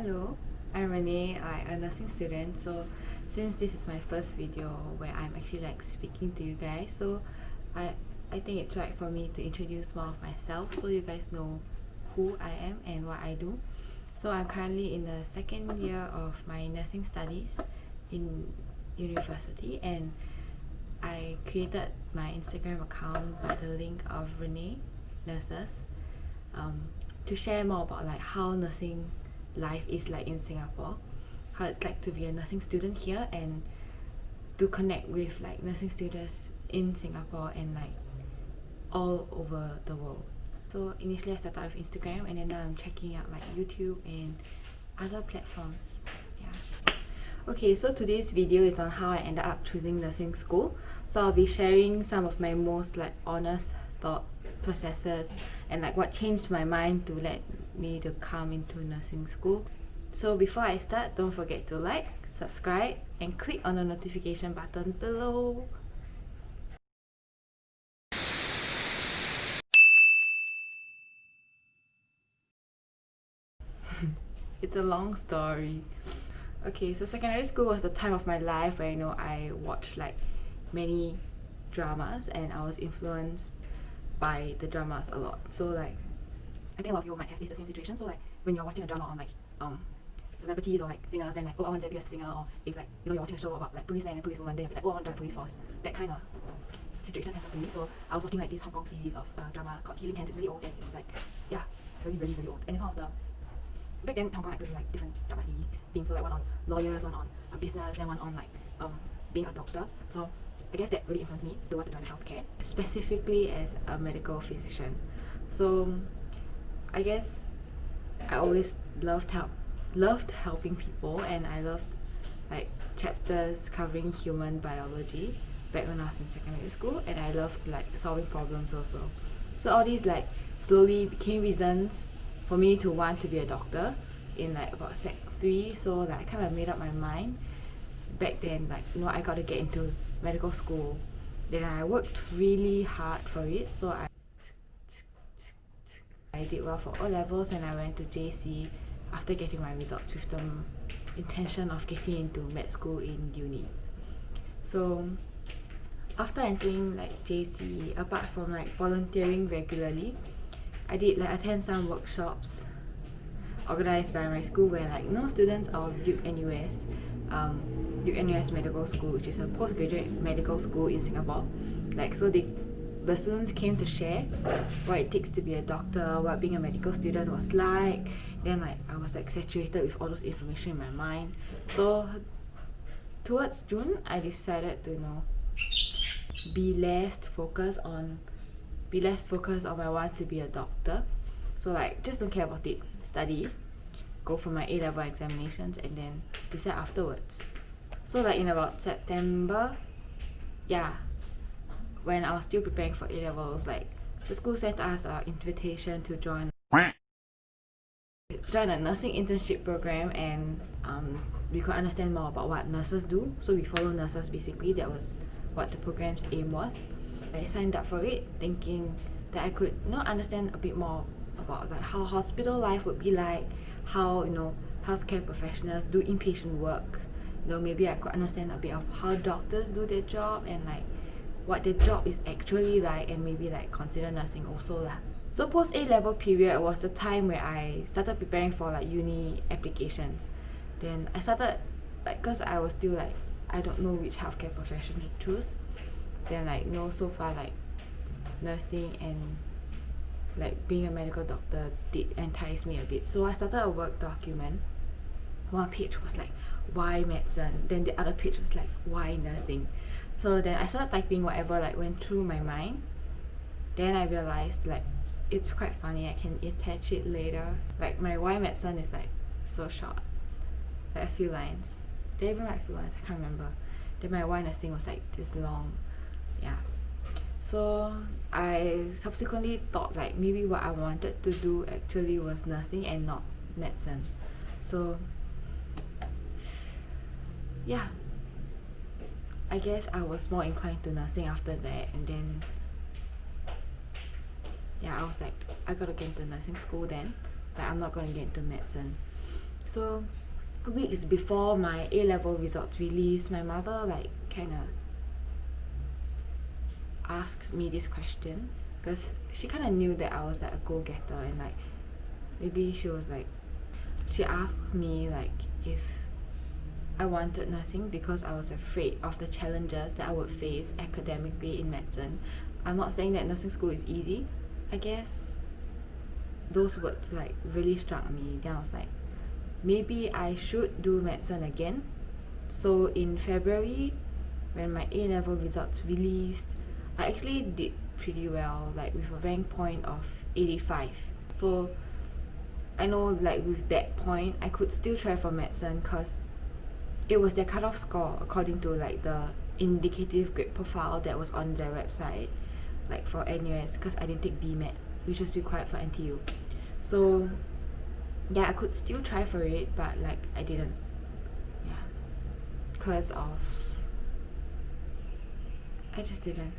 Hello, I'm Renee, a nursing student. So since this is my first video where I'm actually speaking to you guys, so I I think it's right for me to introduce more of myself so you guys know who I am and what I do. So I'm currently in the second year of my nursing studies in university, and I created my Instagram account by the link of Renee Nurses um, to share more about how nursing life is like in Singapore, how it's like to be a nursing student here, and to connect with nursing students in Singapore and all over the world. So initially I started with Instagram, and then now I'm checking out YouTube and other platforms. Yeah. Okay, so today's video is on how I ended up choosing nursing school. So I'll be sharing some of my most honest thought processes and what changed my mind to let me to come into nursing school. So before I start, don't forget to subscribe, and click on the notification button below. It's a long story. Okay, so secondary school was the time of my life where I watched many dramas, and I was influenced by the dramas a lot. So I think a lot of you might have faced the same situation. So when you're watching a drama on celebrities or singers, then oh, I want to be a singer, or if you're watching a show about policemen and policewomen, then oh, I want to join the police force. That kind of situation happened to me. So I was watching this Hong Kong series of drama called Healing Hands. It's really old, and it's yeah, it's really really old, and it's one of the back then Hong Kong to do different drama series themes. So one on lawyers, one on business, then one on being a doctor. So I guess that really influenced me to want to join healthcare, specifically as a medical physician. So I guess I always loved helping people, and I loved chapters covering human biology back when I was in secondary school, and I loved solving problems also. So all these slowly became reasons for me to want to be a doctor in about Sec 3. So I kind of made up my mind back then, I got to get into medical school. Then I worked really hard for it. So I did well for O-levels, and I went to JC after getting my results with the intention of getting into med school in uni. So after entering JC, apart from volunteering regularly, I did attend some workshops organized by my school where students of Duke NUS Medical School, which is a postgraduate medical school in Singapore. The students came to share what it takes to be a doctor, what being a medical student was like. Then I was saturated with all those information in my mind. So towards June, I decided to be less focused on I want to be a doctor. So just don't care about it, study, go for my A-level examinations, and then decide afterwards. So in about September, yeah, when I was still preparing for A-levels, the school sent us an invitation to join a nursing internship program, and we could understand more about what nurses do. So we follow nurses basically. That was what the program's aim was. I signed up for it thinking that I could understand a bit more about how hospital life would be like, how healthcare professionals do inpatient work. Maybe I could understand a bit of how doctors do their job, and what their job is actually like, and maybe consider nursing also lah. So post A-level period was the time where I started preparing for uni applications. Then I started cause I was still I don't know which healthcare profession to choose. Then so far nursing and being a medical doctor did entice me a bit. So I started a work document. One page was why medicine, then the other page was why nursing. So then I started typing whatever went through my mind. Then I realized it's quite funny, I can attach it later. My why medicine is so short, a few lines. Did I even write a few lines? I can't remember. Then my why nursing was this long. Yeah. So I subsequently thought maybe what I wanted to do actually was nursing and not medicine. So yeah, I guess I was more inclined to nursing after that. And then yeah, I was I gotta get into nursing school then. I'm not gonna get into medicine. So weeks before my A-level results released, my mother like kind of asked me this question, because she kind of knew that I was like a go-getter, and like maybe she was like, she asked me like if I wanted nursing because I was afraid of the challenges that I would face academically in medicine. I'm not saying that nursing school is easy. I guess those words like really struck me. Then I was like, maybe I should do medicine again. So in February, when my A-level results released, I actually did pretty well, like with a rank point of 85. So I know like with that point, I could still try for medicine because it was their cutoff score according to like the indicative grade profile that was on their website, like for NUS, because I didn't take BMed, which was required for NTU. So yeah, I could still try for it, but like I didn't. Yeah, because of I just didn't.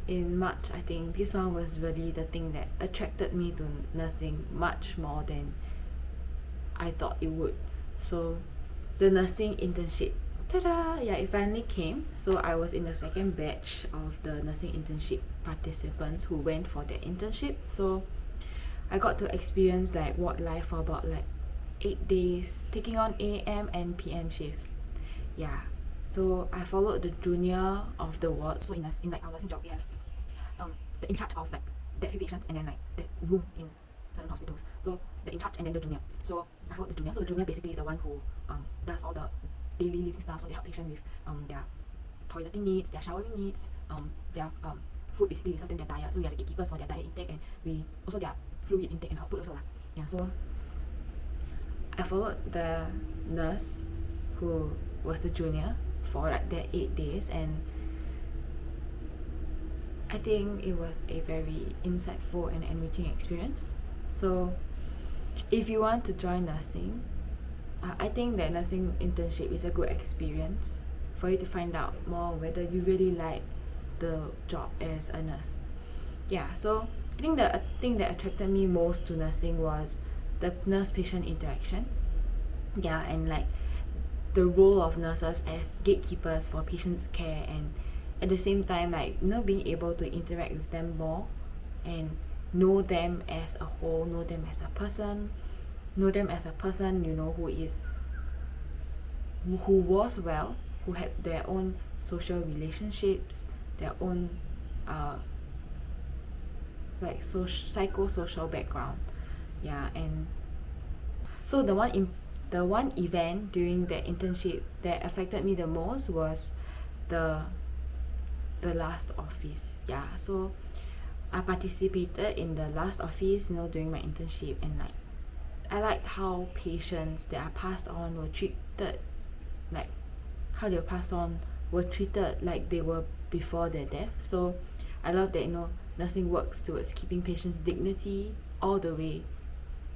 In March, I think this one was really the thing that attracted me to nursing much more than I thought it would. So the nursing internship, ta-da! Yeah, it finally came. So I was in the second batch of the nursing internship participants who went for their internship. So I got to experience like ward life for about like 8 days, taking on AM and PM shift. Yeah, so I followed the junior of the ward. So in like our nursing job, we have the in charge of like that few patients, and then like that room in certain hospitals. So the in charge and then the junior. So I followed the junior. So the junior basically is the one who does all the daily living stuff. So they help patients with their toileting needs, their showering needs, their food, basically we serve them their diet. So we are the gatekeepers for their diet intake, and we also their fluid intake and output also lah. Yeah, so I followed the nurse who was the junior for like that 8 days, and I think it was a very insightful and enriching experience. So if you want to join nursing, I think that nursing internship is a good experience for you to find out more whether you really like the job as a nurse. Yeah, so I think the thing that attracted me most to nursing was the nurse-patient interaction. Yeah, and like the role of nurses as gatekeepers for patients' care, and at the same time, like, you know, being able to interact with them more and know them as a whole, know them as a person, you know, who was well, who had their own social relationships, their own like psychosocial background. Yeah, and so the one event during the internship that affected me the most was the last office. Yeah, so I participated in the last office, you know, during my internship, and like I liked how patients that are passed on were treated, like how they were passed on were treated like they were before their death. So I love that, you know, nursing works towards keeping patients' dignity all the way,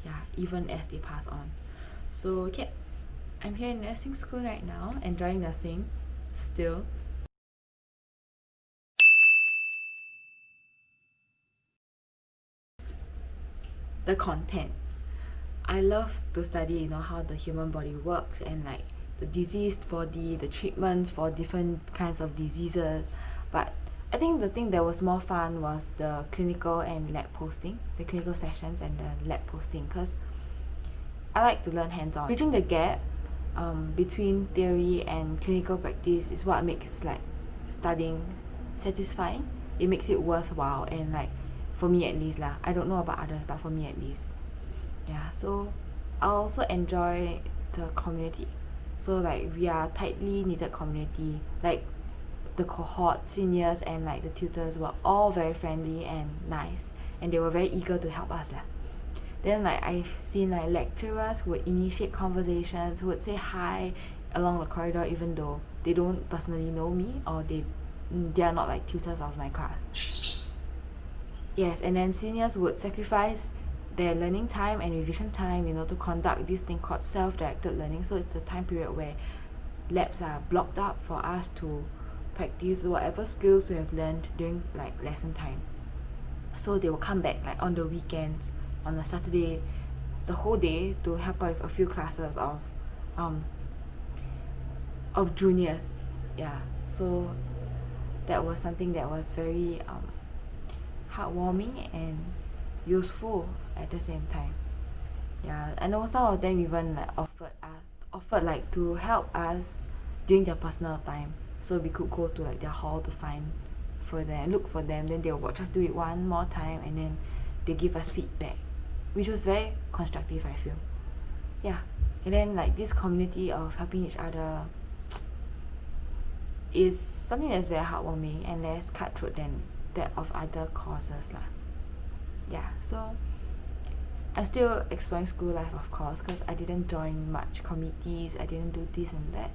yeah, even as they pass on. So yeah, I'm here in nursing school right now, enjoying nursing still. The content, I love to study, you know, how the human body works, and like the diseased body, the treatments for different kinds of diseases. But I think the thing that was more fun was the clinical and lab posting, the clinical sessions and the lab posting, because I like to learn hands-on. Bridging the gap between theory and clinical practice is what makes like studying satisfying. It makes it worthwhile, and like for me at least lah, I don't know about others, but for me at least. Yeah, so I also enjoy the community. So like we are tightly knitted community, like the cohort seniors and like the tutors were all very friendly and nice, and they were very eager to help us lah. Then like I've seen like lecturers who would initiate conversations, who would say hi along the corridor even though they don't personally know me, or they are not like tutors of my class. Yes, and then seniors would sacrifice their learning time and revision time, you know, to conduct this thing called self-directed learning. So it's a time period where labs are blocked up for us to practice whatever skills we have learned during like lesson time. So they will come back like on the weekends, on a Saturday, the whole day to help out with a few classes of juniors. Yeah, so that was something that was very heartwarming and useful at the same time. Yeah, I know some of them even like offered like to help us during their personal time, so we could go to like their hall to look for them, then they'll watch us do it one more time, and then they give us feedback, which was very constructive, I feel. Yeah, and then like this community of helping each other is something that's very heartwarming and less cutthroat than that of other causes lah. Yeah, so I'm still exploring school life, of course, because I didn't join much committees, I didn't do this and that,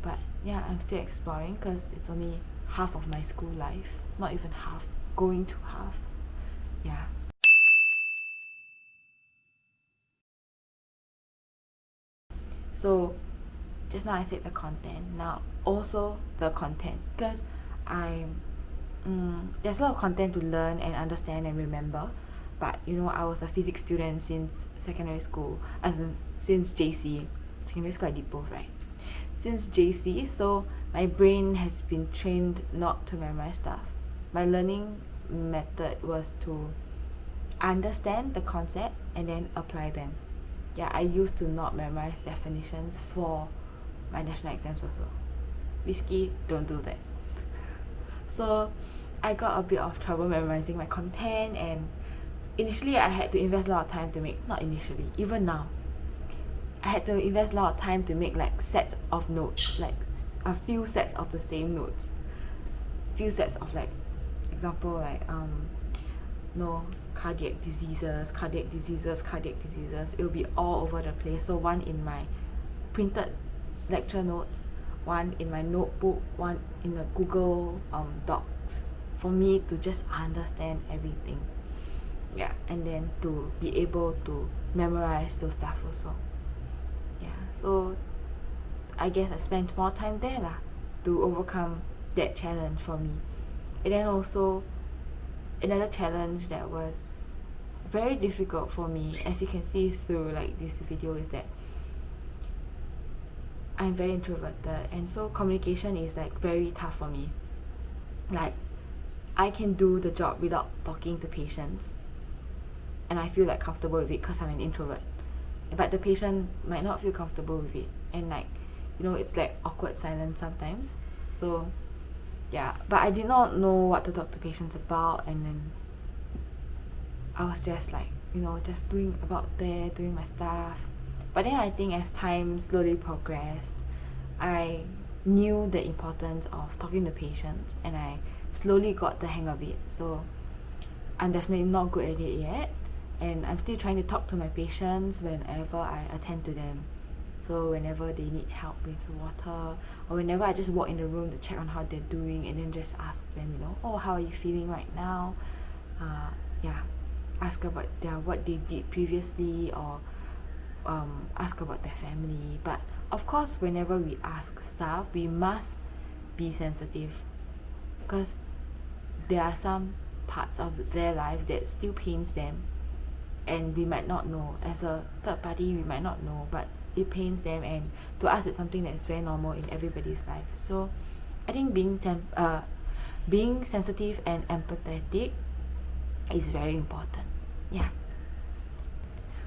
but yeah, I'm still exploring because it's only half of my school life, not even half, going to half. Yeah. So just now I said the content, now also the content, because there's a lot of content to learn and understand and remember, but I was a physics student since secondary school, since JC. Secondary school I did both, right? Since JC, so my brain has been trained not to memorize stuff. My learning method was to understand the concept and then apply them. Yeah, I used to not memorize definitions for my national exams also. Risky, don't do that. So I got a bit of trouble memorizing my content, and initially I had to invest a lot of time to make, not initially, even now, I had to invest a lot of time to make like sets of notes, like a few sets of the same notes, few sets of like, example like cardiac diseases, it will be all over the place. So one in my printed lecture notes, one in my notebook, one in the Google Docs, for me to just understand everything. Yeah, and then to be able to memorize those stuff also. Yeah, so I guess I spent more time there lah to overcome that challenge for me. And then also another challenge that was very difficult for me, as you can see through like this video, is that I'm very introverted, and so communication is like very tough for me. Like, I can do the job without talking to patients, and I feel like comfortable with it because I'm an introvert, but the patient might not feel comfortable with it, and like, it's like awkward silence sometimes. So yeah, but I did not know what to talk to patients about, and then I was just like, just doing my stuff. But then I think as time slowly progressed, I knew the importance of talking to patients, and I slowly got the hang of it. So I'm definitely not good at it yet, and I'm still trying to talk to my patients whenever I attend to them. So whenever they need help with water, or whenever I just walk in the room to check on how they're doing, and then just ask them, oh, how are you feeling right now? Ask about what they did previously, or ask about their family. But of course, whenever we ask stuff, we must be sensitive, because there are some parts of their life that still pains them, and we might not know. As a third party, we might not know, but it pains them, and to us it's something that is very normal in everybody's life. So I think being sensitive and empathetic is very important. Yeah.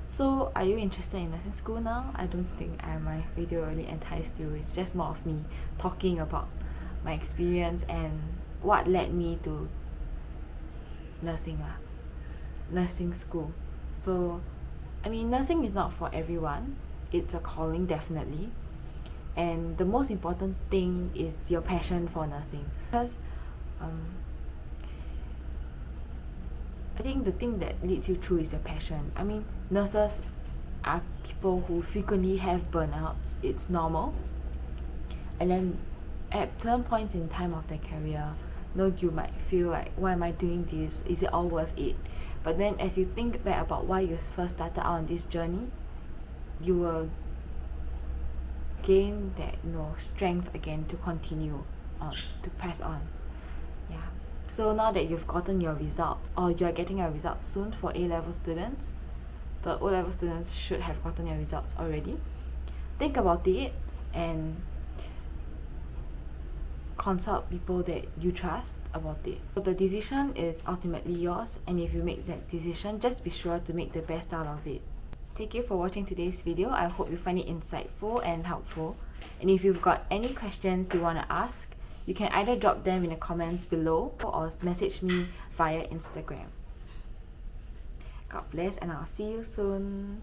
So are you interested in nursing school now? I don't think my video really enticed you. It's just more of me talking about my experience and what led me to nursing school. So nursing is not for everyone. It's a calling, definitely, and the most important thing is your passion for nursing, because I think the thing that leads you through is your passion. Nurses are people who frequently have burnouts. It's normal, and then at certain points in time of their career, you might feel like, why am I doing this? Is it all worth it? But then as you think back about why you first started out on this journey, you will gain that strength again to continue on, to press on. Yeah. So now that you've gotten your results, or you're getting your results soon for A-level students, the O-level students should have gotten your results already. Think about it and consult people that you trust about it. So the decision is ultimately yours, and if you make that decision, just be sure to make the best out of it. Thank you for watching today's video. I hope you find it insightful and helpful. And if you've got any questions you want to ask, you can either drop them in the comments below or message me via Instagram. God bless, and I'll see you soon.